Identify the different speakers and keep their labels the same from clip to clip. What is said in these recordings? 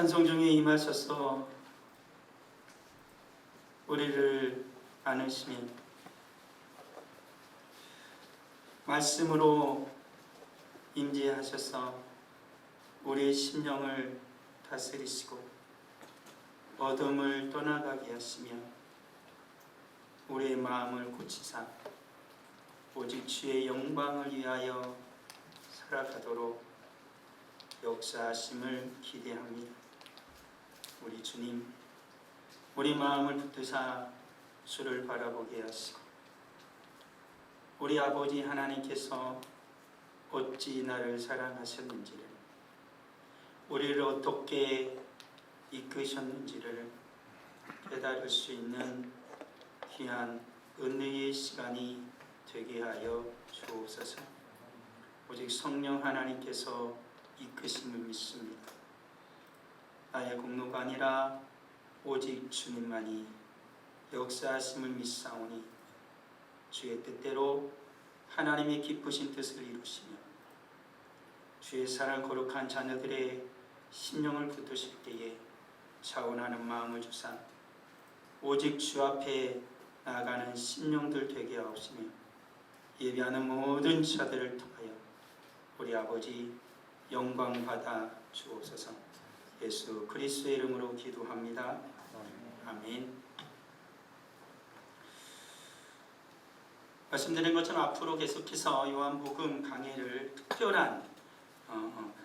Speaker 1: 찬송 중에 임하셔서 우리를 안으시며 말씀으로 임재하셔서 우리의 심령을 다스리시고 어둠을 떠나가게 하시며 우리의 마음을 고치사 오직 주의 영광을 위하여 살아가도록 역사하심을 기대합니다. 우리 주님, 우리 마음을 붙드사 주를 바라보게 하시고 우리 아버지 하나님께서 어찌 나를 사랑하셨는지를, 우리를 어떻게 이끄셨는지를 깨달을 수 있는 귀한 은혜의 시간이 되게 하여 주옵소서. 오직 성령 하나님께서 이끄심을 믿습니다. 나의 공로가 아니라 오직 주님만이 역사하심을 믿사오니 주의 뜻대로 하나님의 기쁘신 뜻을 이루시며 주의 사랑 거룩한 자녀들의 심령을 붙드실 때에 차원하는 마음을 주사 오직 주 앞에 나아가는 심령들 되게 하옵시며 예배하는 모든 자들을 통하여 우리 아버지 영광 받아 주옵소서. 예수 그리스도의 이름으로 기도합니다. 아멘. 말씀드린 것처럼 앞으로 계속해서 요한복음 강해를 특별한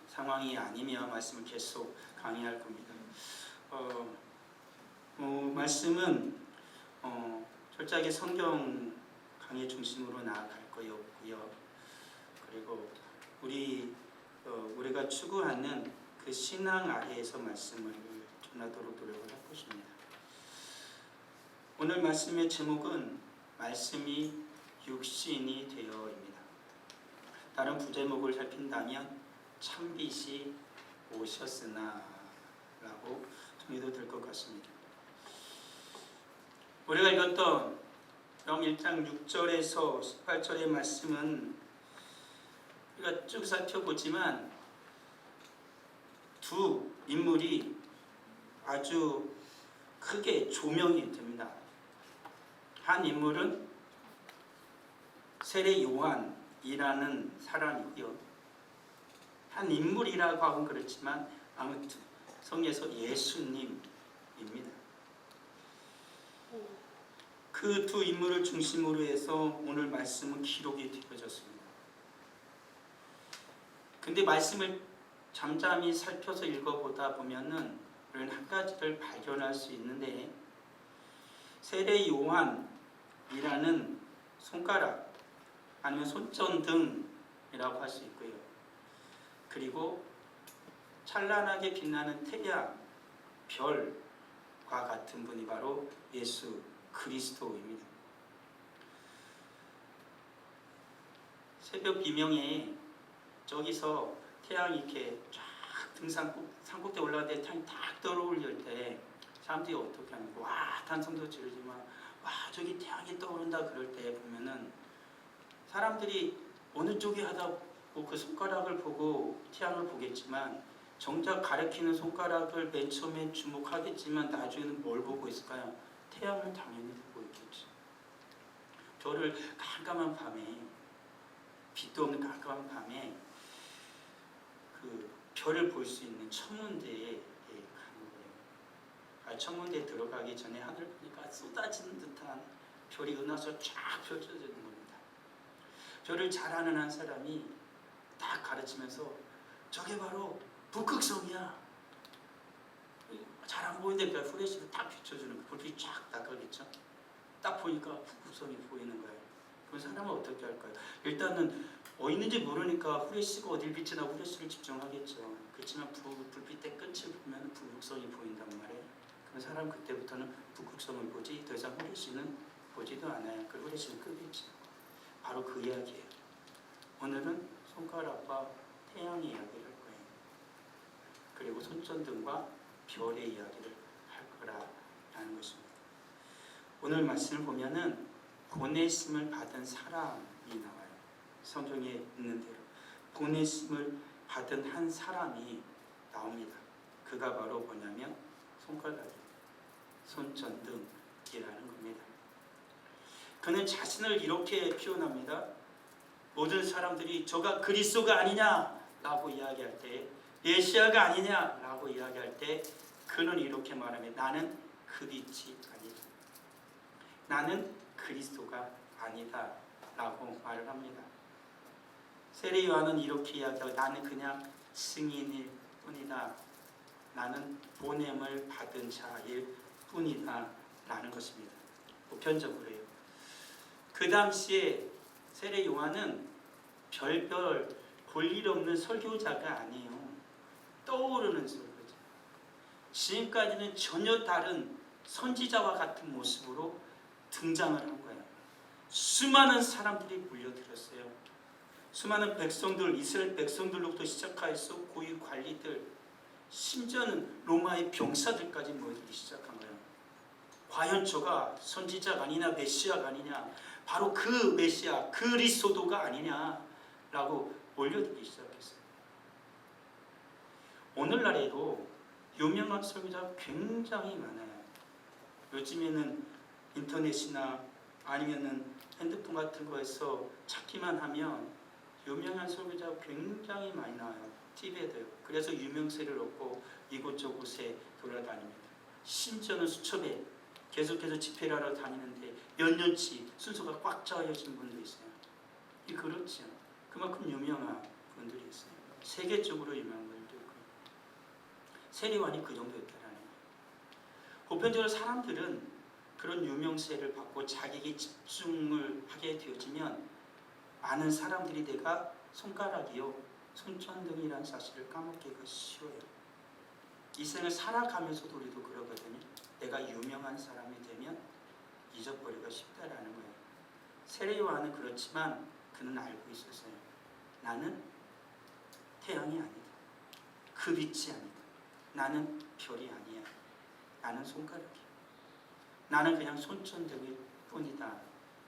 Speaker 1: 상황이 아니면 말씀을 계속 강의할 겁니다. 말씀은 철저하게 성경 강의 중심으로 나아갈 거였고요. 그리고 우리가 추구하는 그 신앙 아래에서 말씀을 전하도록 노력을 할 것입니다. 오늘 말씀의 제목은 말씀이 육신이 되어입니다. 다른 부제목을 살핀다면 참빛이 오셨으나 라고 정의도 될 것 같습니다. 우리가 읽었던 rom 1장 6절에서 18절의 말씀은 우리가 쭉 살펴보지만 두 인물이 아주 크게 조명이 됩니다. 한 인물은 세례 요한이라는 사람이고요. 한 인물이라고 하곤 그렇지만 아무튼 성경에서 예수님입니다. 그 두 인물을 중심으로 해서 오늘 말씀은 기록이 되어졌습니다. 근데 말씀을 잠잠히 살펴서 읽어보다 보면은 우리는 한 가지를 발견할 수 있는데 세례 요한이라는 손가락 아니면 손전등이라고 할 수 있고요. 그리고 찬란하게 빛나는 태양, 별과 같은 분이 바로 예수 그리스도입니다. 새벽 비명에 저기서 태양이 이렇게 쫙 산꼭대에 올라가는데 태양이 딱 떠오를 때 사람들이 어떻게 하면 와 탄성도 지르지만 와 저기 태양이 떠오른다 그럴 때 보면은 사람들이 어느 쪽에 하다고 그 손가락을 보고 태양을 보겠지만 정작 가리키는 손가락을 맨 처음에 주목하겠지만 나중에는 뭘 보고 있을까요? 태양을 당연히 보고 있겠죠. 저를 깜깜한 밤에 빛도 없는 깜깜한 밤에 그 별을 볼 수 있는 천문대에 가는 거예요. 천문대에 들어가기 전에 하늘 보니까 쏟아지는 듯한 별이 은하수가 쫙 펼쳐지는 겁니다. 별을 잘 아는 한 사람이 딱 가르치면서 저게 바로 북극성이야. 잘 안 보이는데 별 후레쉬를 딱 비춰주는 거. 불빛이 쫙 나가겠죠. 딱 보니까 북극성이 보이는 거예요. 그럼 사람은 어떻게 할까요? 일단은 있는지 모르니까 후레쉬가 어딜 비치나 후레쉬를 집중하겠죠. 그렇지만 불빛의 끝을 보면 북극성이 보인단 말이에요. 그럼 사람은 그때부터는 북극성을 보지 더 이상 후레쉬는 보지도 않아요. 그 후레쉬는 끄겠죠. 바로 그 이야기예요. 오늘은 손가락과 태양의 이야기를 할 거예요. 그리고 손전등과 별의 이야기를 할 거라는 것입니다. 오늘 말씀을 보면은 보내심을 받은 사람이 나와요. 성경에 있는 대로 보내심을 받은 한 사람이 나옵니다. 그가 바로 뭐냐면 손가락이 손전등이라는 겁니다. 그는 자신을 이렇게 표현합니다. 모든 사람들이 저가 그리스도가 아니냐라고 이야기할 때, 메시아가 아니냐라고 이야기할 때 그는 이렇게 말합니다. 나는 그 빛이 아니다. 나는 그리스도가 아니다 라고 말을 합니다. 세례 요한은 이렇게 이야기하고 나는 그냥 증인일 뿐이다. 나는 보냄을 받은 자일 뿐이다 라는 것입니다. 보편적으로요. 그 당시에 세례 요한은 별별 볼일 없는 설교자가 아니에요. 떠오르는 설교자. 지금까지는 전혀 다른 선지자와 같은 모습으로 등장을 한 거예요. 수많은 사람들이 몰려들었어요. 수많은 백성들, 이스라엘 백성들로부터 시작해서 고위 관리들, 심지어는 로마의 병사들까지 모이기 시작한 거예요. 과연 저가 선지자가 아니냐, 메시아가 아니냐, 바로 그 메시아, 그리스도가 아니냐라고 몰려들기 시작했어요. 오늘날에도 유명한 설교자가 굉장히 많아요. 요즘에는 인터넷이나 아니면은 핸드폰 같은 거에서 찾기만 하면 유명한 설교자가 굉장히 많이 나와요. TV에도요. 그래서 유명세를 얻고 이곳저곳에 돌아다닙니다. 심지어는 수첩에 계속해서 집회를 하러 다니는데 몇 년치 순서가 꽉 짜여진 분도 있어요. 이 그렇죠. 그만큼 유명한 분들이 있어요. 세계적으로 유명한 분들도 있고. 세례 요한이 그 정도였다는 거예요. 보편적으로 사람들은 그런 유명세를 받고 자기에게 집중을 하게 되어지면 많은 사람들이 내가 손가락이요, 손전등이라는 사실을 까먹기가 쉬워요. 이 생을 살아가면서도 우리도 그러거든요. 내가 유명한 사람이 되면 잊어버리기가 쉽다라는 거예요. 세례 요한은 그렇지만 그는 알고 있었어요. 나는 태양이 아니다. 그 빛이 아니다. 나는 별이 아니야. 나는 손가락이야. 나는 그냥 손전등일 뿐이다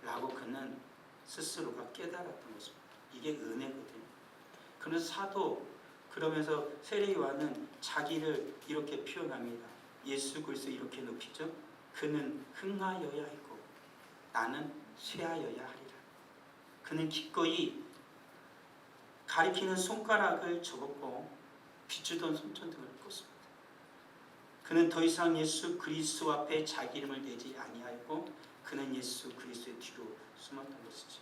Speaker 1: 라고 그는 스스로가 깨달았던 것입니다. 이게 은혜거든요. 그는 사도, 그러면서 세례 요한은 자기를 이렇게 표현합니다. 예수 그리스도 이렇게 높이죠. 그는 흥하여야 하고 나는 쇠하여야 하리라. 그는 기꺼이 가리키는 손가락을 접었고 비추던 손전등을 껐습니다. 그는 더 이상 예수 그리스도 앞에 자기 이름을 내지 아니하였고 그는 예수 그리스도의 뒤로 숨었던 것이죠.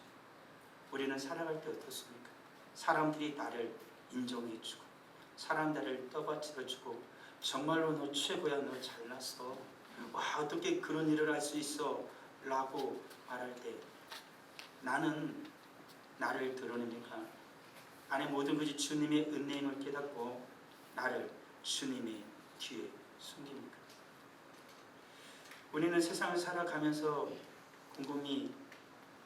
Speaker 1: 우리는 살아갈 때 어떻습니까? 사람들이 나를 인정해주고 사람들을 떠받들어주고 정말로 너 최고야, 너 잘났어, 와 어떻게 그런 일을 할 수 있어 라고 말할 때 나는 나를 드러냅니까? 안에 모든 것이 주님의 은혜임을 깨닫고 나를 주님의 뒤에 숨깁니까? 우리는 세상을 살아가면서 곰곰이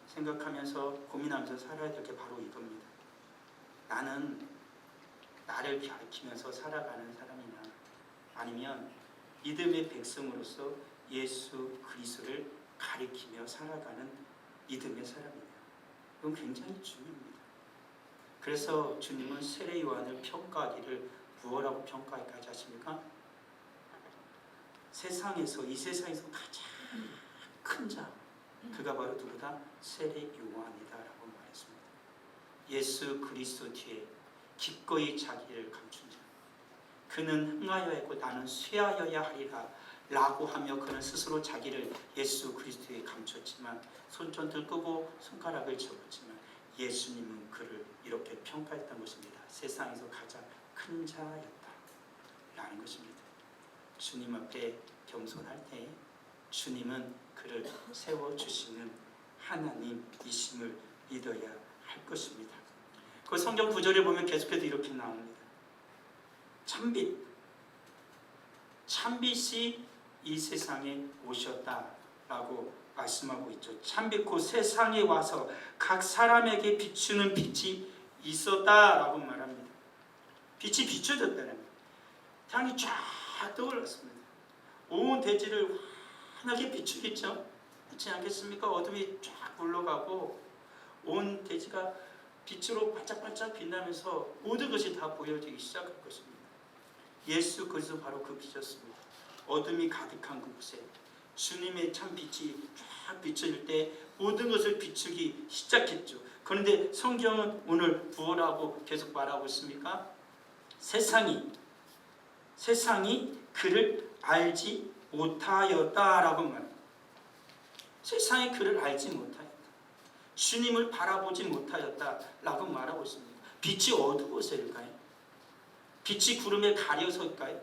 Speaker 1: 생각하면서 고민하면서 살아야 될 게 바로 이겁니다. 나는 나를 가리키면서 살아가는 사람이냐, 아니면 믿음의 백성으로서 예수 그리스도를 가리키며 살아가는 믿음의 사람이냐. 이건 굉장히 중요합니다. 그래서 주님은 세례 요한을 평가하기를 무엇라고 평가하기까지 하십니까? 세상에서, 이 세상에서 가장 큰 자, 그가 바로 누구다? 세례 요한이다 라고 말했습니다. 예수 그리스도 뒤에 기꺼이 자기를 감춘 자, 그는 흥하여야 했고 나는 쇠하여야 하리라 라고 하며 그는 스스로 자기를 예수 그리스도에 감췄지만 손전등을 끄고 손가락을 접었지만 예수님은 그를 이렇게 평가했던 것입니다. 세상에서 가장 큰 자였다 라는 것입니다. 주님 앞에 겸손할 때 주님은 그를 세워주시는 하나님이심을 믿어야 할 것입니다. 그 성경 구절에 보면 계속해서 이렇게 나옵니다. 참빛이 이 세상에 오셨다라고 말씀하고 있죠. 참빛 곧 세상에 와서 각 사람에게 비추는 빛이 있었다라고 말합니다. 빛이 비춰졌다는 거예요. 태양이 쫙 떠올랐습니다. 온 대지를 환하게 비추겠죠. 그렇지 않겠습니까? 어둠이 쫙 물러가고 온 대지가 빛으로 반짝반짝 빛나면서 모든 것이 다 보여지기 시작할 것입니다. 예수 그리스도 바로 그 빛이었습니다. 어둠이 가득한 그곳에 주님의 참 빛이 쫙 비춰질 때 모든 것을 비추기 시작했죠. 그런데 성경은 오늘 무엇라고 계속 말하고 있습니까? 세상이 그를 알지 못하였다라고 말합니다. 세상이 그를 알지 못하였다. 주님을 바라보지 못하였다라고 말하고 있습니다. 빛이 어두워서일까요? 빛이 구름에 가려서일까요?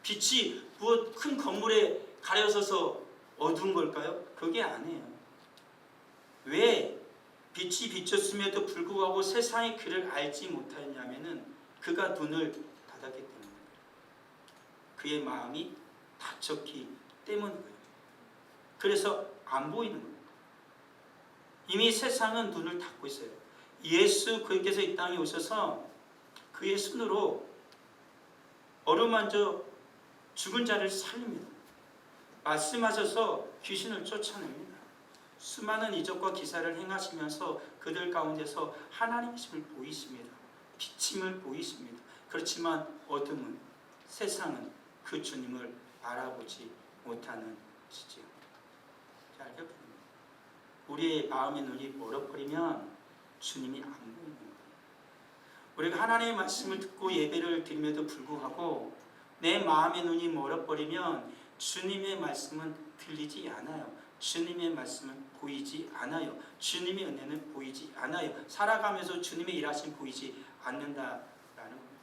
Speaker 1: 빛이 무엇 큰 건물에 가려서서 어두운 걸까요? 그게 아니에요. 왜 빛이 비쳤음에도 불구하고 세상이 그를 알지 못하였냐면은 그가 눈을 닫았기 때문에 그의 마음이 닫혔기 때문이에요. 그래서 안 보이는 거예요. 이미 세상은 눈을 닫고 있어요. 예수 그께서 이 땅에 오셔서 그의 손으로 어루만져 죽은 자를 살립니다. 말씀하셔서 귀신을 쫓아냅니다. 수많은 이적과 기사를 행하시면서 그들 가운데서 하나님이심을 보이십니다. 비침을 보이십니다. 그렇지만 어둠은, 세상은 그 주님을 알아보지 못하는 것이지요. 잘 기억합니다. 우리의 마음의 눈이 멀어버리면 주님이 안 보이는 거예요. 우리가 하나님의 말씀을 듣고 예배를 드림에도 불구하고 내 마음의 눈이 멀어버리면 주님의 말씀은 들리지 않아요. 주님의 말씀은 보이지 않아요. 주님의 은혜는 보이지 않아요. 살아가면서 주님의 일하심 보이지 않는다라는 겁니다.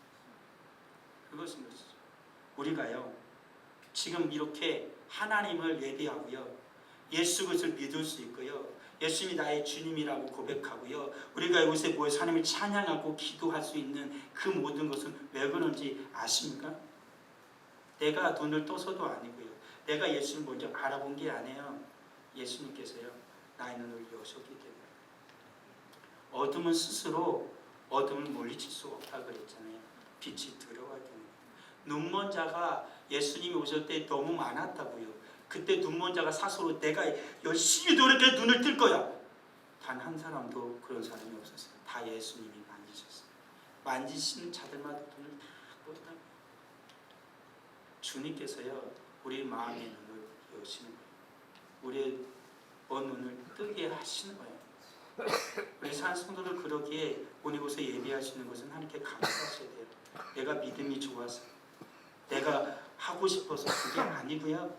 Speaker 1: 그것인 것이죠. 우리가요 지금 이렇게 하나님을 예배하고요 예수 그리스도를 믿을 수 있고요 예수님이 나의 주님이라고 고백하고요 우리가 이곳에 모여서 하나님을 찬양하고 기도할 수 있는 그 모든 것은 왜 그런지 아십니까? 내가 눈을 떠서도 아니고요 내가 예수님을 먼저 알아본 게 아니에요. 예수님께서요 나의 눈을 여셨기 때문에. 어둠은 스스로 어둠을 물리칠 수 없다고 그랬잖아요. 빛이 들어와야 되는 거예요. 눈먼 자가 예수님이 오실 때 너무 많았다고요. 그때 눈먼 자가 스스로 내가 열심히 노력해 눈을 뜰 거야. 단 한 사람도 그런 사람이 없었어요. 다 예수님이 만지셨어요. 만지시는 자들마다 눈을 다 떴다고요. 주님께서요 우리 마음의 눈을 여시는 거예요. 우리의 눈을 뜨게 하시는 거예요. 우리 산 성도들 그러기에 오늘 이곳에 예배하시는 것은 하나님께 감사하셔야 돼요. 내가 믿음이 좋아서 내가 하고 싶어서 그게 아니고요.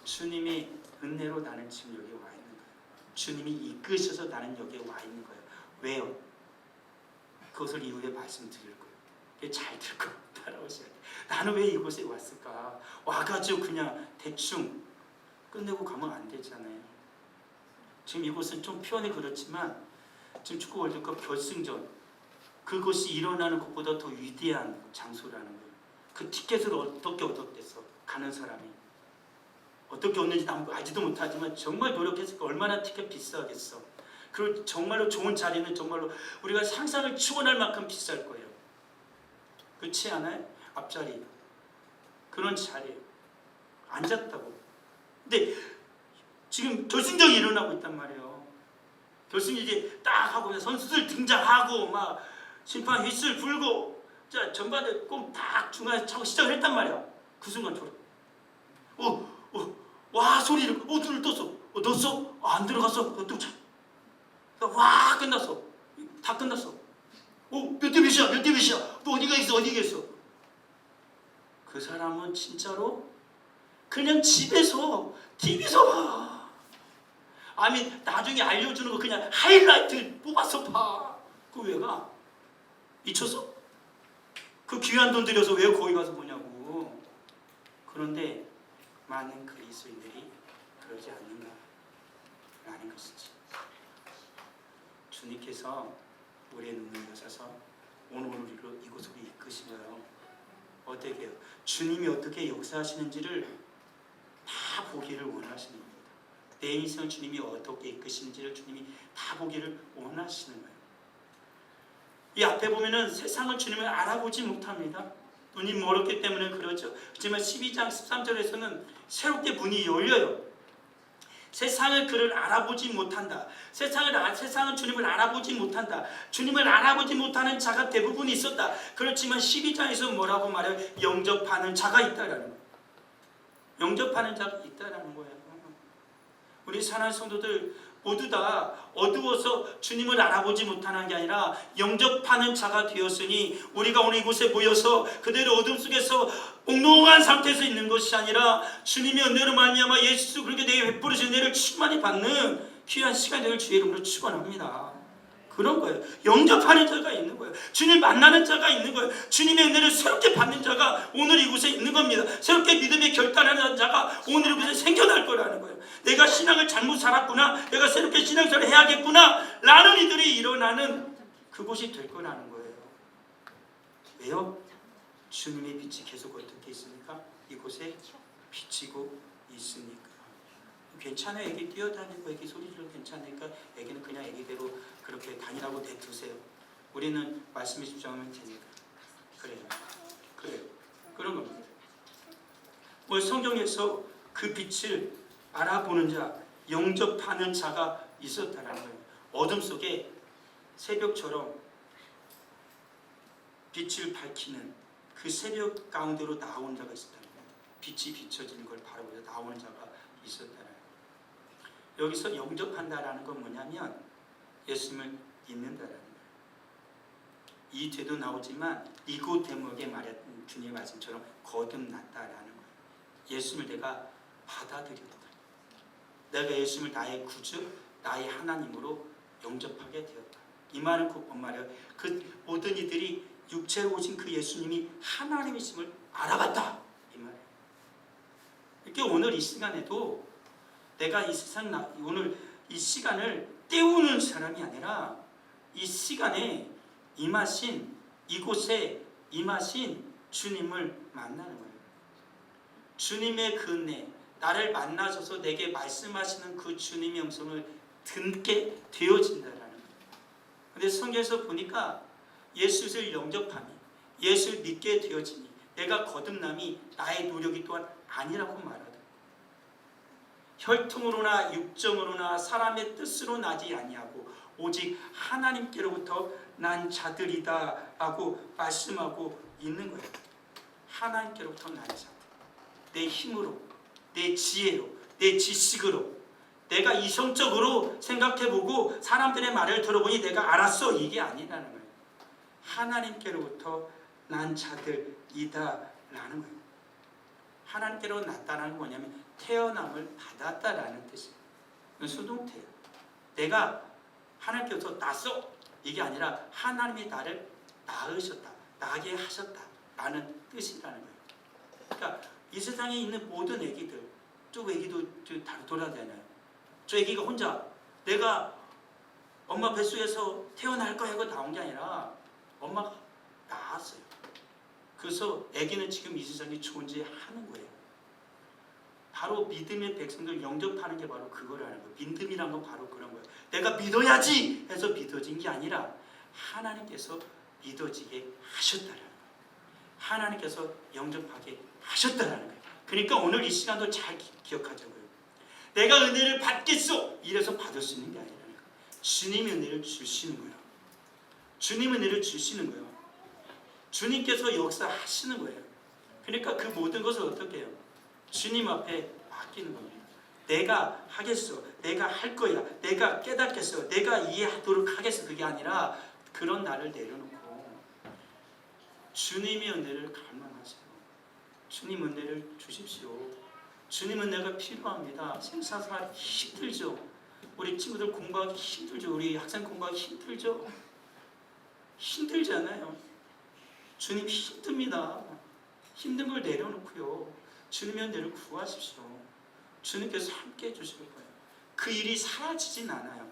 Speaker 1: 주님이 은혜로 나는 지금 여기 와 있는 거예요. 주님이 이끄셔서 나는 여기에 와 있는 거예요. 왜요? 그것을 이후에 말씀드릴 거예요. 잘 듣고 따라오셔야 돼요. 나는 왜 이곳에 왔을까? 와가지고 그냥 대충 끝내고 가면 안 되잖아요. 지금 이곳은 좀 표현이 그렇지만 지금 축구 월드컵 결승전 그것이 일어나는 것보다 더 위대한 장소라는 거예요. 그 티켓을 어떻게 얻었겠어? 가는 사람이 어떻게 얻는지 난 알지도 못하지만 정말 노력했으니까 얼마나 티켓 비싸겠어. 그리고 정말로 좋은 자리는 정말로 우리가 상상을 추원할 만큼 비쌀 거예요. 그렇지 않아요? 앞자리 그런 자리에 앉았다고. 근데 지금 결승전이 일어나고 있단 말이에요. 결승이 이제 딱 하고 선수들 등장하고 막 심판 휘슬 불고 자 전반에 꼼 딱 중간에 차고 시작을 했단 말이야. 그 순간 저래. 와 소리를 눈을 떴어. 넣었어? 안 들어갔어? 또 차. 와 끝났어. 다 끝났어. 몇 대 몇이야? 몇 대 몇이야? 또 어디가 있어? 어디가 있어? 그 사람은 진짜로 그냥 집에서 TV에서 봐. 아니 나중에 알려주는 거 그냥 하이라이트 뽑아서 봐. 그거 왜 가? 미쳤어? 그 귀한 돈 들여서 왜 거기 가서 보냐고. 그런데 많은 그리스도인들이 그러지 않는가라는 것이지. 주님께서 우리의 눈을 여셔서 오늘 우리를 이곳으로 이끄시어요. 어떻게 해요? 주님이 어떻게 역사하시는지를 다 보기를 원하시는 겁니다. 내 인생을 주님이 어떻게 이끄시는지를 주님이 다 보기를 원하시는 거예요. 이 앞에 보면은 세상은 주님을 알아보지 못합니다. 눈이 멀었기 때문에 그렇죠. 하지만 12장 13절에서는 새롭게 문이 열려요. 세상을 그를 알아보지 못한다. 세상은 주님을 알아보지 못한다. 주님을 알아보지 못하는 자가 대부분 있었다. 그렇지만 12장에서 뭐라고 말해요? 영접하는 자가 있다라는 거예요. 영접하는 자가 있다라는 거예요. 우리 사랑하는 성도들 모두 다 어두워서 주님을 알아보지 못하는 게 아니라 영접하는 자가 되었으니 우리가 오늘 이곳에 모여서 그대로 어둠 속에서 몽롱한 상태에서 있는 것이 아니라 주님의 은혜로 말미암아 예수 그렇게 내게 베풀으신 은혜를 충만히 받는 귀한 시간이 되길 주의 이름으로 축원합니다. 그런 거예요. 영접하는 자가 있는 거예요. 주님 만나는 자가 있는 거예요. 주님의 은혜를 새롭게 받는 자가 오늘 이곳에 있는 겁니다. 새롭게 믿음에 결단하는 자가 오늘 이곳에 생겨날 거라는 거예요. 내가 신앙을 잘못 살았구나, 내가 새롭게 신앙생활을 해야겠구나 라는 이들이 일어나는 그곳이 될 거라는 거예요. 왜요? 주님의 빛이 계속 어떻게 있습니까? 이곳에 비치고 있으니까. 괜찮아요. 애기 뛰어다니고 애기 소리 지르고 괜찮으니까 애기는 그냥 애기대로 그렇게 다니라고 내두세요. 우리는 말씀에 집중하면 되니까. 그래요. 그런 겁니다. 오늘 성경에서 그 빛을 알아보는 자, 영접하는 자가 있었다는 거예요. 어둠 속에 새벽처럼 빛을 밝히는 그 새벽 가운데로 나온 자가 있었다는 거예요. 빛이 비춰지는 걸 바라보며 나오는 자가 있었다는 거예요. 여기서 영접한다라는 건 뭐냐면 예수님을 믿는다라는 거예요. 이 뒤도 나오지만 니고데모에게 말했던 주님의 말씀처럼 거듭났다라는 거예요. 예수님을 내가 받아들였다. 내가 예수님을 나의 구주, 나의 하나님으로 영접하게 되었다. 이 말은 곧 뭔 말이에요? 그 모든 이들이 육체로 오신 그 예수님이 하나님이심을 알아봤다. 이 말이에요. 이렇게 오늘 이 시간에도 내가 이 세상 오늘 이 시간을 때우는 사람이 아니라 이 시간에 임하신 이곳에 임하신 주님을 만나는 거예요. 주님의 그 은혜, 나를 만나셔서 내게 말씀하시는 그 주님의 음성을 듣게 되어진다라는 거예요. 근데 성경에서 보니까 예수를 영접함이, 예수를 믿게 되어지니 내가 거듭남이 나의 노력이 또한 아니라고 말하더라고요. 혈통으로나 육정으로나 사람의 뜻으로 나지 아니하고 오직 하나님께로부터 난 자들이다 라고 말씀하고 있는 거예요. 하나님께로부터 난 자들. 내 힘으로, 내 지혜로, 내 지식으로, 내가 이성적으로 생각해보고 사람들의 말을 들어보니 내가 알았어, 이게 아니라는 거예요. 하나님께로부터 난 자들이다 라는 거예요. 하나님께로 났다는 건 뭐냐면 태어남을 받았다라는 뜻이에요. 수동태예요. 내가 하나님께로부터 났어, 이게 아니라 하나님이 나를 낳으셨다, 나게 하셨다라는 뜻이라는 거예요. 그러니까 이 세상에 있는 모든 애기들, 저 애기도 다 돌아다녀요. 저 애기가 혼자 내가 엄마 뱃속에서 태어날 거야 하고 나온 게 아니라 엄마가 낳았어요. 그래서 애기는 지금 이 세상에 존재하는 거예요. 바로 믿음의 백성들 영접하는 게 바로 그거라는 거예요. 믿음이란 건 바로 그런 거예요. 내가 믿어야지 해서 믿어진 게 아니라 하나님께서 믿어지게 하셨다라는 거예요. 하나님께서 영접하게 하셨다라는 거예요. 그러니까 오늘 이 시간도 잘 기억하자고요. 내가 은혜를 받겠소 이래서 받을 수 있는 게 아니라는 거예요. 주님이 은혜를 주시는 거예요. 주님 은혜를 주시는 거예요. 주님께서 역사하시는 거예요. 그러니까 그 모든 것을 어떻게 해요? 주님 앞에 맡기는 겁니다. 내가 하겠어, 내가 할 거야, 내가 깨닫겠어, 내가 이해하도록 하겠어, 그게 아니라 그런 나를 내려놓고 주님의 은혜를 갈망하세요. 주님 은혜를 주십시오. 주님 은혜가 필요합니다. 생사생활 힘들죠. 우리 친구들 공부하기 힘들죠. 우리 학생 공부하기 힘들죠. 힘들잖아요. 주님 힘듭니다. 힘든 걸 내려놓고요. 주님의 은혜를 구하십시오. 주님께서 함께 해주실 거예요. 그 일이 사라지진 않아요.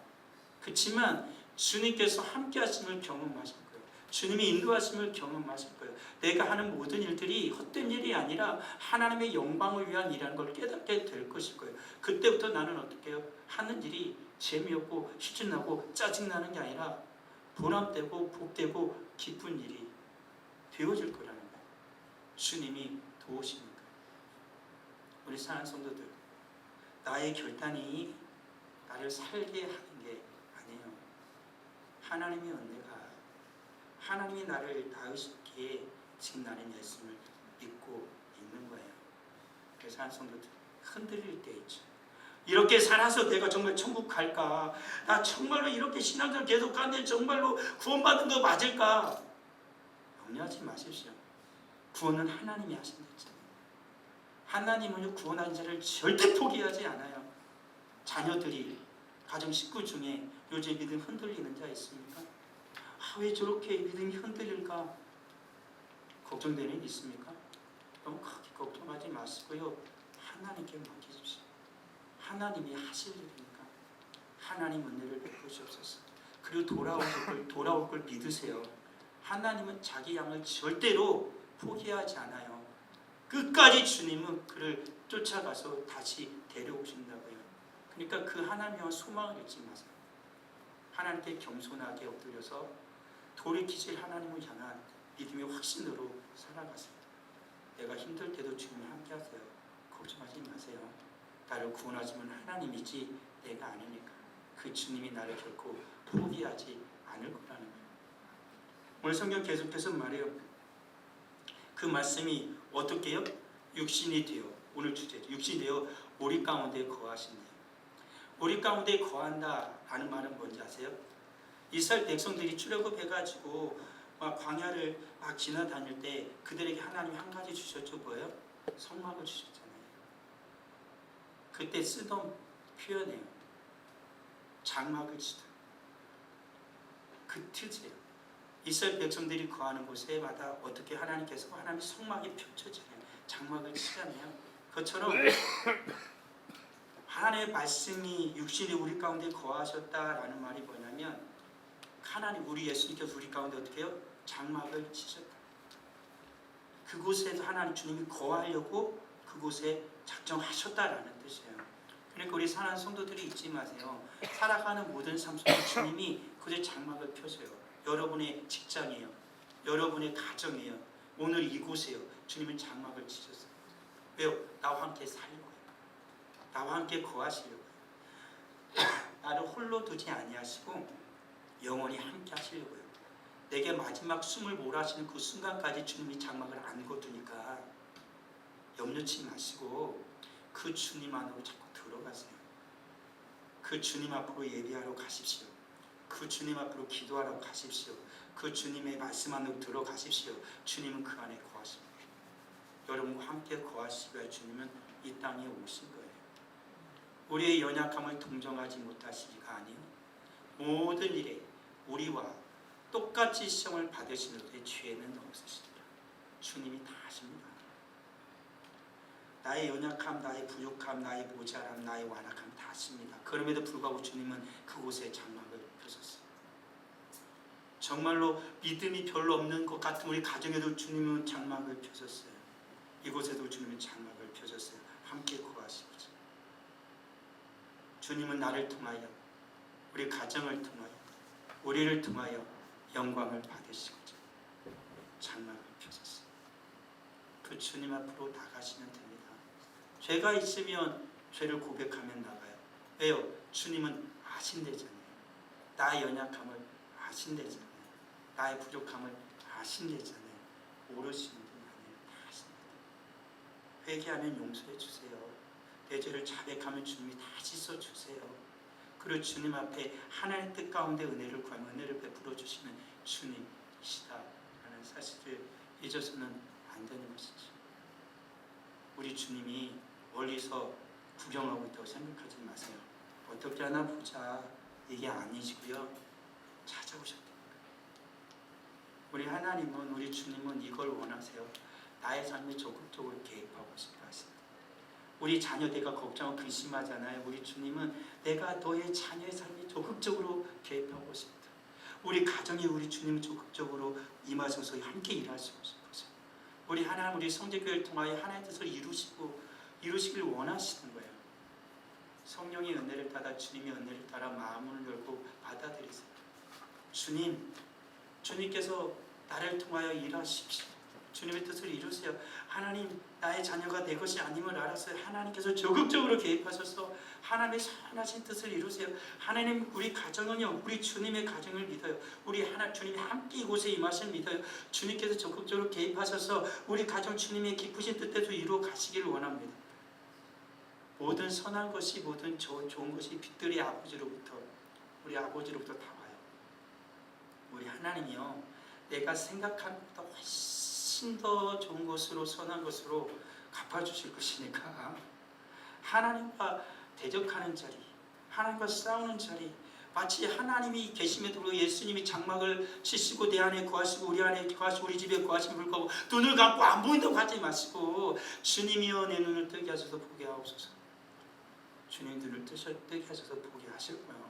Speaker 1: 그렇지만 주님께서 함께 하심을 경험하실 거예요. 주님이 인도하심을 경험하실 거예요. 내가 하는 모든 일들이 헛된 일이 아니라 하나님의 영광을 위한 일이라는 걸 깨닫게 될 것일 거예요. 그때부터 나는 어떻게 해요? 하는 일이 재미없고 희준나고 짜증나는 게 아니라 보람되고 복되고 기쁜 일이 되어질 거라는 거예요. 주님이 도우시니까. 우리 사랑하는 성도들, 나의 결단이 나를 살게 하는 게 아니에요. 하나님의 은혜가, 하나님이 나를 낳으시기에 지금 나는 예수를 믿고 있는 거예요. 그래서 한 성도들 흔들릴 때 있죠. 이렇게 살아서 내가 정말 천국 갈까? 나 정말로 이렇게 신앙생활 계속 가는데 정말로 구원받은 거 맞을까? 염려하지 마십시오. 구원은 하나님이 하신다 했잖아요. 하나님은 구원한 자를 절대 포기하지 않아요. 자녀들이, 가정 식구 중에 요즘 믿음 흔들리는 자 있습니까? 왜 저렇게 믿음이 흔들릴까? 걱정되는 일 있습니까? 너무 크게 걱정하지 마시고요. 하나님께 맡기십시오. 하나님이 하실 일이니까 하나님 은혜를 베푸시옵소서. 그리고 돌아올 걸 믿으세요. 하나님은 자기 양을 절대로 포기하지 않아요. 끝까지 주님은 그를 쫓아가서 다시 데려오신다고요. 그러니까 그 하나님의 소망을 잊지 마세요. 하나님께 겸손하게 엎드려서 돌이키실 하나님을 향한 믿음의 확신으로 살아가세요. 내가 힘들 때도 주님이 함께 하세요. 걱정하지 마세요. 나를 구원하시면 하나님이지 내가 아니니까. 그 주님이 나를 결코 포기하지 않을 거라는 거예요. 오늘 성경 계속해서 말해요. 그 말씀이 어떻게 해요? 육신이 되어, 오늘 주제죠. 육신이 되어 우리 가운데 거하신대요. 우리 가운데 거한다라는 말은 뭔지 아세요? 이스라엘 백성들이 출애굽해가지고 막 광야를 막 지나다닐 때 그들에게 하나님이 한 가지 주셨죠. 뭐예요? 성막을 주셨잖아요. 그때 쓰던 표현이에요. 장막을 치다. 그 뜻이에요. 이스라엘 백성들이 거하는 곳에마다 어떻게 하나님께서 하나님의 성막이 펼쳐지네요. 장막을 치잖아요. 그것처럼 하나님의 말씀이 육신이 우리 가운데 거하셨다라는 말이 뭐냐면 하나님, 우리 예수님께서 우리 가운데 어떻게 해요? 장막을 치셨다. 그곳에서 하나님 주님이 거하려고 그곳에 작정하셨다라는 뜻이에요. 그러니까 우리 사랑하는 성도들이 잊지 마세요. 살아가는 모든 삶 속에 주님이 그곳에 장막을 펴세요. 여러분의 직장이에요. 여러분의 가정이에요. 오늘 이곳에요. 주님은 장막을 치셨어요. 왜요? 나와 함께 살려고요. 나와 함께 거하시려고요. 나를 홀로 두지 아니하시고 영원히 함께 하시려고요. 내게 마지막 숨을 몰아쉬는 그 순간까지 주님이 장막을 안고두니까 염려치 마시고 그 주님 안으로 자꾸 들어가세요. 그 주님 앞으로 예배하러 가십시오. 그 주님 앞으로 기도하러 가십시오. 그 주님의 말씀 안으로 들어가십시오. 주님은 그 안에 거하십니다. 여러분과 함께 거하시기 위해 주님은 이 땅에 오신 거예요. 우리의 연약함을 동정하지 못하시기가 아니요, 모든 일에 우리와 똑같이 시험을 받으시는데 죄는 없으시더라. 주님이 다 하십니다. 나의 연약함, 나의 부족함, 나의 모자람, 나의 완악함 다 아십니다. 그럼에도 불구하고 주님은 그곳에 장막을 펴셨어요. 정말로 믿음이 별로 없는 것 같은 우리 가정에도 주님은 장막을 펴셨어요. 이곳에도 주님은 장막을 펴셨어요. 함께 거하시고자. 주님은 나를 통하여, 우리 가정을 통하여, 우리를 통하여 영광을 받으시고자 장막을 펴셨어요. 그 주님 앞으로 나가시면 됩니다. 죄가 있으면 죄를 고백하면 나가요. 왜요? 주님은 아신대잖아요. 나의 연약함을 아신대잖아요. 나의 부족함을 아신대잖아요. 모르시는 분 아니에요. 다 아십니다. 회개하면 용서해 주세요. 내 죄를 자백하면 주님이 다 씻어주세요. 그리고 주님 앞에 하나님의 뜻 가운데 은혜를 구하면 은혜를 베풀어 주시는 주님이시다라는 사실을 잊어서는 안 되는 것이죠. 우리 주님이 멀리서 구경하고 있다고 생각하지 마세요. 어떻게 하나 보자, 이게 아니시고요. 찾아오셨다니까. 우리 하나님은, 우리 주님은 이걸 원하세요. 나의 삶에 적극적으로 개입하고 싶어 하십니다. 우리 자녀 내가 걱정하고 근심하잖아요. 우리 주님은 내가 너의 자녀의 삶에 적극적으로 개입하고 싶다. 우리 가정에 우리 주님은 적극적으로 임하셔서 함께 일하시고 싶으세요. 우리 하나님, 우리 성제교회를 통하여 하나님의 뜻을 이루시길 원하시는 거예요. 성령의 은혜를 따라, 주님의 은혜를 따라 마음을 열고 받아들이세요. 주님께서 나를 통하여 일하십시오. 주님의 뜻을 이루세요. 하나님, 나의 자녀가 내 것이 아님을 알았어요. 하나님께서 적극적으로 개입하셔서 하나님의 선하신 뜻을 이루세요. 하나님 우리 가정은요, 우리 주님의 가정을 믿어요. 우리 주님이 함께 이곳에 임하실 믿어요. 주님께서 적극적으로 개입하셔서 우리 가정 주님의 기쁘신 뜻대로 이루어 가시기를 원합니다. 모든 선한 것이, 모든 좋은 것이 빛들의 아버지로부터, 우리 아버지로부터 다 와요. 우리 하나님이요, 내가 생각한 것보다 훨씬 더 좋은 것으로, 선한 것으로 갚아주실 것이니까 하나님과 대적하는 자리, 하나님과 싸우는 자리, 마치 하나님이 계심에도 예수님이 장막을 치시고 내 안에 구하시고 우리 안에 구하시고 우리 집에 구하심을 불구하고 눈을 감고 안 보인다고 하지 마시고 주님이여 내 눈을 뜨게 하셔서 보게 하옵소서. 주님 눈을 뜨게 하셔서 보게 하실 거예요.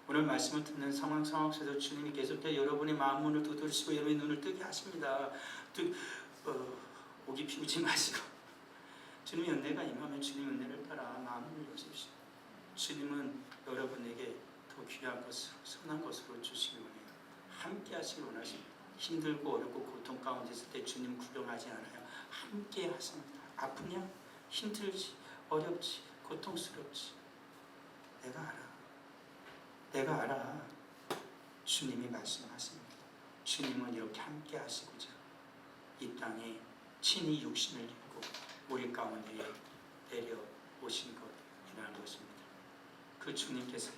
Speaker 1: 오늘 말씀을 듣는 상황 속에서 주님이 계속해서 여러분의 마음 문을 두드리시고 여러분의 눈을 뜨게 하십니다. 오기 피우지 마시고 주님의 은혜가 임하면 주님의 은혜를 따라 마음을 여십시오. 주님은 여러분에게 더 귀한 것으로, 선한 것으로 주시기 원해요. 함께 하시기 원하십니다. 힘들고 어렵고 고통 가운데 있을 때 주님 구경하지 않아요. 함께 하십니다. 아프냐? 힘들지? 어렵지? 고통스럽지? 내가 알아. 내가 알아. 주님이 말씀하십니다. 주님은 이렇게 함께 하시고자 이 땅에 친히 육신을 입고 우리 가운데에 내려오신 것이라는 것입니다. 그 주님께서요,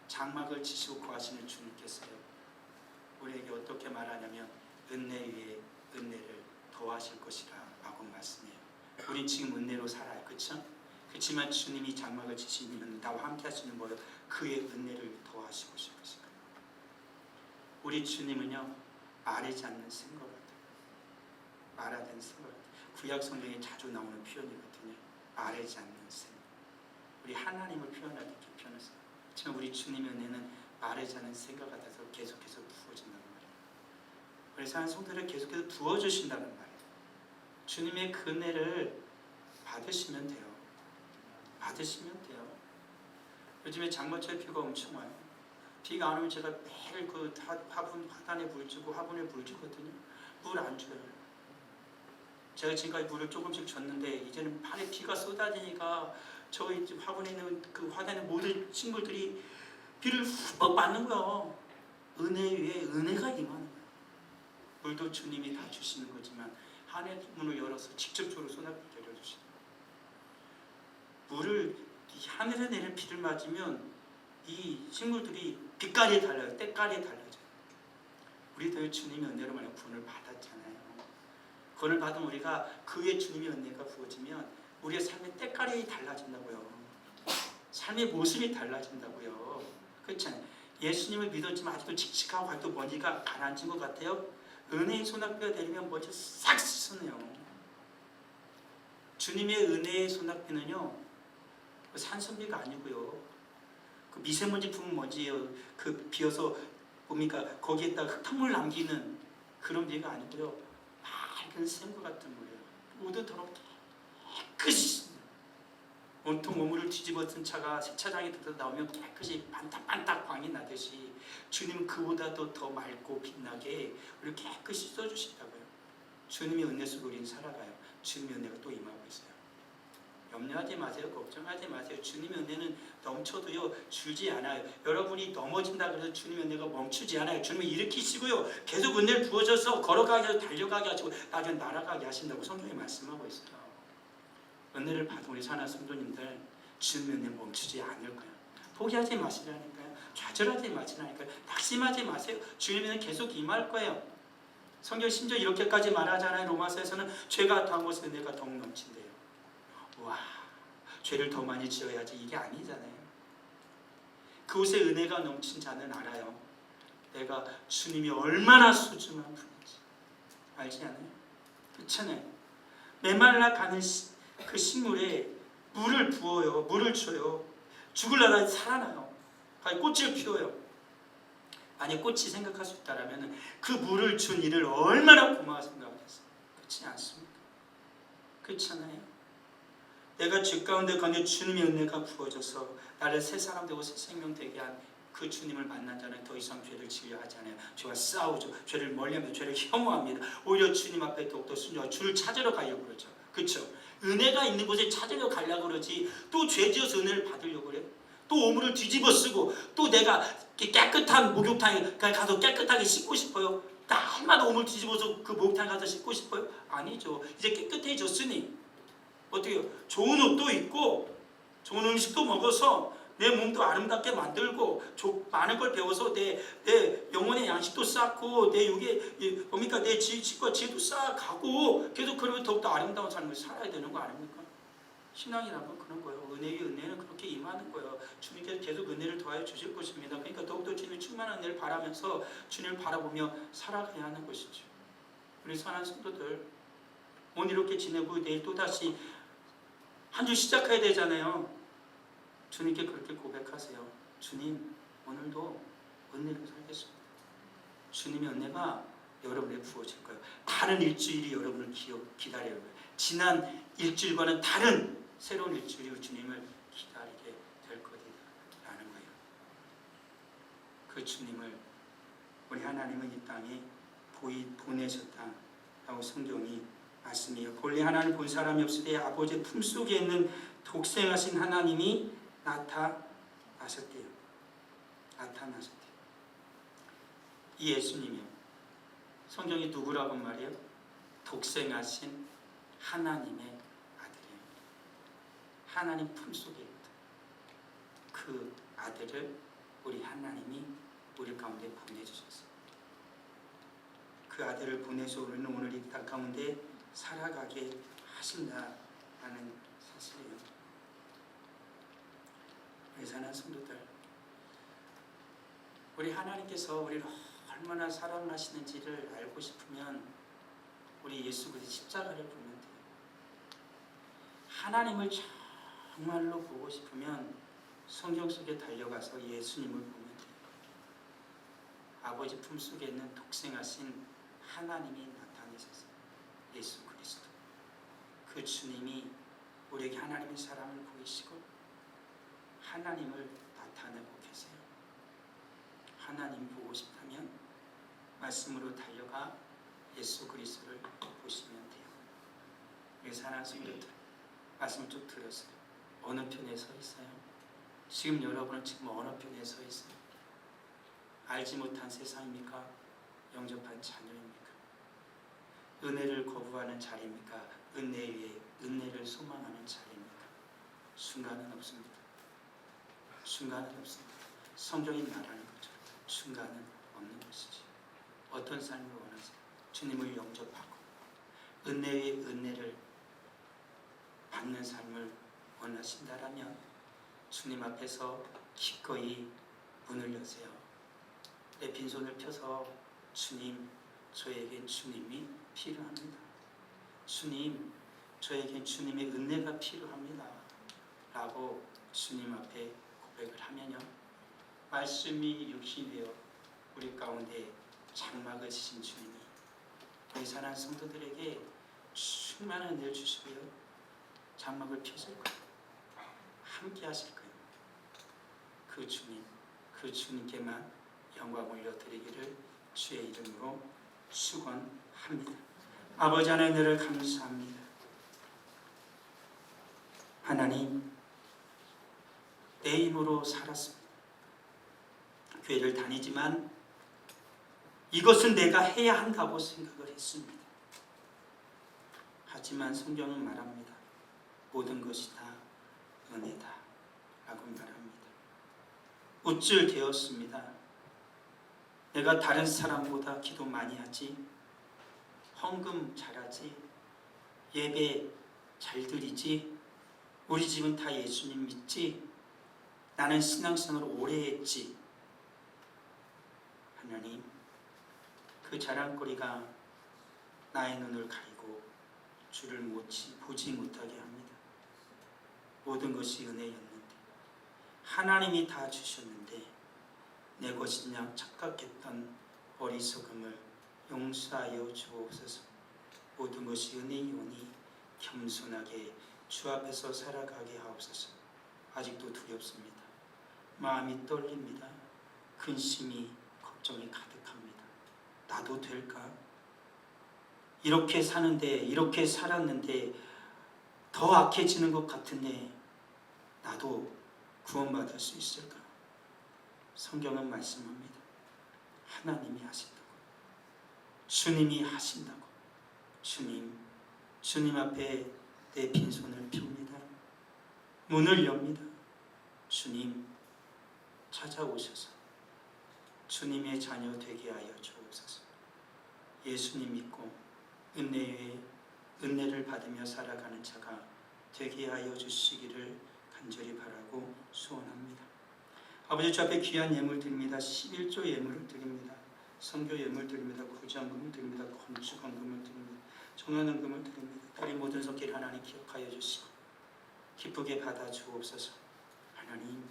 Speaker 1: 장막을 치시고 구하시는 주님께서요, 우리에게 어떻게 말하냐면 은혜 위에 은혜를 더하실 것이라 라고 말씀해요. 우린 지금 은혜로 살아요. 그렇죠? 그렇지만 주님이 장막을 치시면 나와 함께 하시는 거예요. 그의 은혜를 더하시고 싶으신 거예요. 우리 주님은요, 말하지 않는 생각 같아요. 말하지 않는 생각 같아요. 구약 성경에 자주 나오는 표현이거든요. 말하지 않는 생각. 우리 하나님을 표현할 때 이렇게 표현했어요. 하지만 우리 주님의 은혜는 말하지 않는 생각 같아서 계속해서 부어진다는 말이에요. 그래서 한 성도를 계속해서 부어주신다는 말이에요. 주님의 그 은혜를 받으시면 돼요. 받으시면 돼요. 요즘에 장마철 비가 엄청 와요. 비가 안 오면 제가 매일 그 화단에 물 주고 화분에 물 주거든요. 물 안 줘요. 제가 지금까지 물을 조금씩 줬는데 이제는 판에 비가 쏟아지니까 저희 화분에 있는 그 화단에 모든 식물들이 비를 훅 맞는 거예요. 은혜 위에 은혜가 임하는 거예요. 물도 주님이 다 주시는 거지만 하늘의 문을 열어서 직접적으로 소나기 내려주시는 거예요. 물을 하늘에 내릴 비를 맞으면 이 식물들이 빛깔이 달라요. 때깔이 달라져요. 우리도 주님의 은혜로 만약 구원을 받았잖아요. 구원을 받은 우리가 그 위에 주님의 은혜가 부어지면 우리의 삶의 때깔이 달라진다고요. 삶의 모습이 달라진다고요. 그렇잖아요. 예수님을 믿었지만 아직도 칙칙하고 아직도 먼지가 가라앉은 것 같아요. 은혜의 소낙비가 내리면 먼지 싹 씻어내요. 주님의 은혜의 소낙비는요, 산소비가 아니고요, 그 미세먼지 품은 먼지예요. 그 비어서 뭡니까 거기에다 흙탕물 남기는 그런 비가 아니고요, 맑은 샘과 같은 물이에요. 우드도록 깨끗이 온통 오물을 뒤집어 쓴 차가 세차장에 들어 나오면 깨끗이 반딱반딱 광이 나듯이 주님은 그보다도 더 맑고 빛나게 우리를 깨끗이 써주신다고요. 주님의 은혜 속에 우리는 살아가요. 주님의 은혜가 또 임하고 있어요. 염려하지 마세요. 걱정하지 마세요. 주님의 은혜는 넘쳐도요 줄지 않아요. 여러분이 넘어진다 그래서 주님의 은혜가 멈추지 않아요. 주님이 일으키시고요 계속 은혜를 부어줘서 걸어가게 하시고 달려가게 하시고 나중에 날아가게 하신다고 성경이 말씀하고 있어요. 은혜를 받은 우리 사랑하는 성도님들, 주님의 은혜 멈추지 않을 거예요. 포기하지 마시라니까요. 좌절하지 마시라니까요. 낙심하지 마세요. 주님의 은혜 계속 임할 거예요. 성경 심지어 이렇게까지 말하잖아요. 로마서에서는 죄가 더한 것에 은혜가 더욱 넘친대요. 와, 죄를 더 많이 지어야지 이게 아니잖아요. 그곳에 은혜가 넘친 자는 알아요. 내가 주님이 얼마나 소중한 분인지 알지 않아요? 그렇잖아요. 메말라 가는 그 식물에 물을 부어요. 물을 줘요. 죽을라다 살아나요. 꽃을 피워요. 만약 꽃이 생각할 수 있다면 그 물을 준 이를 얼마나 고마워 생각하겠어요. 그렇지 않습니까? 그렇잖아요. 내가 죄 가운데 가운데 주님의 은혜가 부어져서 나를 새 사람 되고 새 생명 되게 한 그 주님을 만난 자는 더 이상 죄를 지으려 하지 않아요. 죄와 싸우죠. 죄를 멀리하면서 죄를 혐오합니다. 오히려 주님 앞에 더욱더 순종하고 주를 찾으러 가려고 그러죠. 그렇죠? 은혜가 있는 곳에 찾으려 가려고 그러지 또 죄지어서 은혜를 받으려고 그래? 또 오물을 뒤집어 쓰고 또 내가 깨끗한 목욕탕에 가서 깨끗하게 씻고 싶어요? 날마다 오물 뒤집어서 그 목욕탕에 가서 씻고 싶어요? 아니죠. 이제 깨끗해졌으니 어떻게 해요? 좋은 옷도 입고 좋은 음식도 먹어서 내 몸도 아름답게 만들고 많은 걸 배워서 내 영혼의 양식도 쌓고 내 육의 뭡니까 내 지식과 지혜도 쌓아가고 계속 그러면 더욱더 아름다운 삶을 살아야 되는 거 아닙니까? 신앙이라는 건 그런 거예요. 은혜의 은혜는 그렇게 임하는 거예요. 주님께서 계속 은혜를 더하여 주실 것입니다. 그러니까 더욱더 주님의 충만한 은혜를 바라면서 주님을 바라보며 살아가야 하는 것이죠. 우리 사랑하는 성도들, 오늘 이렇게 지내고 내일 또다시 한 주 시작해야 되잖아요. 주님께 그렇게 고백하세요. 주님, 오늘도 은혜로 살겠습니다. 주님의 은혜가 여러분에 부어질 거예요. 다른 일주일이 여러분을 기다려요. 지난 일주일과는 다른 새로운 일주일이 주님을 기다리게 될 거라는 거예요. 그 주님을 우리 하나님은 이 땅에 보내셨다라고 성경이 말씀해요. 본래 하나님 본 사람이 없으되 아버지의 품속에 있는 독생하신 하나님이 나타나셨대요. 이 예수님이요. 성경이 누구라고 말해요? 독생하신 하나님의 아들이에요. 하나님 품속에 있다. 그 아들을 우리 하나님이 우리 가운데 보내주셨어요. 그 아들을 보내서 우리는 오늘 이 땅 가운데 살아가게 하신다라는 사실이에요. 우리 사랑하는 성도들, 우리 하나님께서 우리를 얼마나 사랑하시는지를 알고 싶으면 우리 예수 그리스도 십자가를 보면 돼요. 하나님을 정말로 보고 싶으면 성경 속에 달려가서 예수님을 보면 돼요. 아버지 품속에 있는 독생하신 하나님이 나타내셨어요. 예수 그리스도. 그 주님이 우리에게 하나님의 사랑을 보이시고 하나님을 나타내고 계세요. 하나님 보고 싶다면 말씀으로 달려가 예수 그리스도를 보시면 돼요. 우리 사랑하는 성도들, 말씀을 쭉 들었어요. 어느 편에 서 있어요? 지금 여러분은 지금 어느 편에 서 있어요? 알지 못한 세상입니까? 영접한 자녀입니까? 은혜를 거부하는 자리입니까? 은혜 위에 은혜를 소망하는 자리입니까? 순간은 없습니다. 순간은 없습니다. 성경이 말하는 것처럼 순간은 없는 것이지. 어떤 삶을 원하세요? 주님을 영접하고 은혜 위에 은혜를 받는 삶을 원하신다라면 주님 앞에서 기꺼이 문을 여세요. 내 빈손을 펴서 주님, 저에겐 주님이 필요합니다. 주님, 저에겐 주님의 은혜가 필요합니다. 라고 주님 앞에 고백을 하면요, 말씀이 육신이 되어 우리 가운데 장막을 치신 주님이 우리 사랑하는 성도들에게 충만한 은혜를 주시고요, 장막을 펴실 거예요. 함께 하실 거예요. 그 주님, 그 주님께만 영광 올려드리기를 주의 이름으로 축원합니다. 아버지 하나님, 은혜를 감사합니다. 하나님, 내 힘으로 살았습니다. 교회를 다니지만 이것은 내가 해야 한다고 생각을 했습니다. 하지만 성경은 말합니다. 모든 것이 다 은혜다 라고 말합니다. 우쭐 되었습니다. 내가 다른 사람보다 기도 많이 하지, 헌금 잘하지, 예배 잘 드리지, 우리 집은 다 예수님 믿지, 나는 신앙생활을 오래 했지. 하나님, 그 자랑거리가 나의 눈을 가리고 주를 보지 못하게 합니다. 모든 것이 은혜였는데, 하나님이 다 주셨는데 내 것인 양 착각했던 어리석음을 용서하여 주옵소서. 모든 것이 은혜이오니 겸손하게 주 앞에서 살아가게 하옵소서. 아직도 두렵습니다. 마음이 떨립니다. 근심이 걱정이 가득합니다. 나도 될까? 이렇게 사는데, 이렇게 살았는데 더 악해지는 것 같은데 나도 구원받을 수 있을까? 성경은 말씀합니다. 하나님이 하신다고. 주님이 하신다고. 주님 앞에 내 빈손을 핍니다. 문을 엽니다. 주님 찾아오셔서 주님의 자녀 되게 하여 주옵소서. 예수님 믿고 은혜를 받으며 살아가는 자가 되게 하여 주시기를 간절히 바라고 소원합니다. 아버지 주 앞에 귀한 예물 드립니다. 11조 예물을 드립니다. 선교 예물 드립니다. 구제헌금을 드립니다. 건축헌금을 드립니다. 정연헌금을 드립니다. 우리 모든 손길 하나님 기억하여 주시고 기쁘게 받아 주옵소서. 하나님,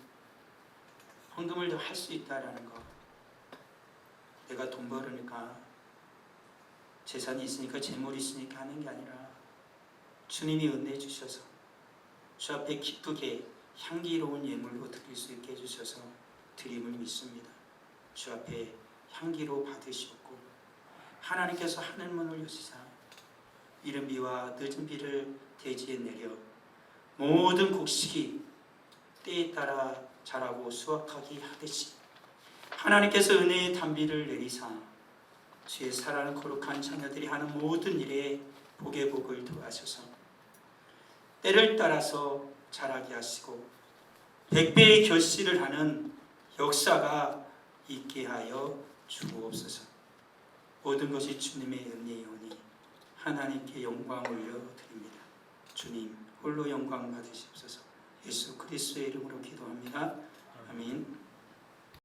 Speaker 1: 헌금을 할 수 있다라는 거, 내가 돈 벌으니까, 재산이 있으니까, 재물이 있으니까 하는 게 아니라 주님이 은혜 주셔서 주 앞에 기쁘게 향기로운 예물로 드릴 수 있게 해주셔서 드림을 믿습니다. 주 앞에 향기로 받으시었고 하나님께서 하늘문을 여시사 이른 비와 늦은 비를 대지에 내려 모든 곡식이 때에 따라 자라고 수확하기 하듯이 하나님께서 은혜의 단비를 내리사 주의 사랑하는 거룩한 자녀들이 하는 모든 일에 복의 복을 더하셔서 때를 따라서 자라게 하시고 100배의 결실을 하는 역사가 있게 하여 주옵소서. 모든 것이 주님의 은혜이오니 하나님께 영광 올려드립니다. 주님 홀로 영광 받으시옵소서. 예수 그리스도의 이름으로 기도합니다. 아멘.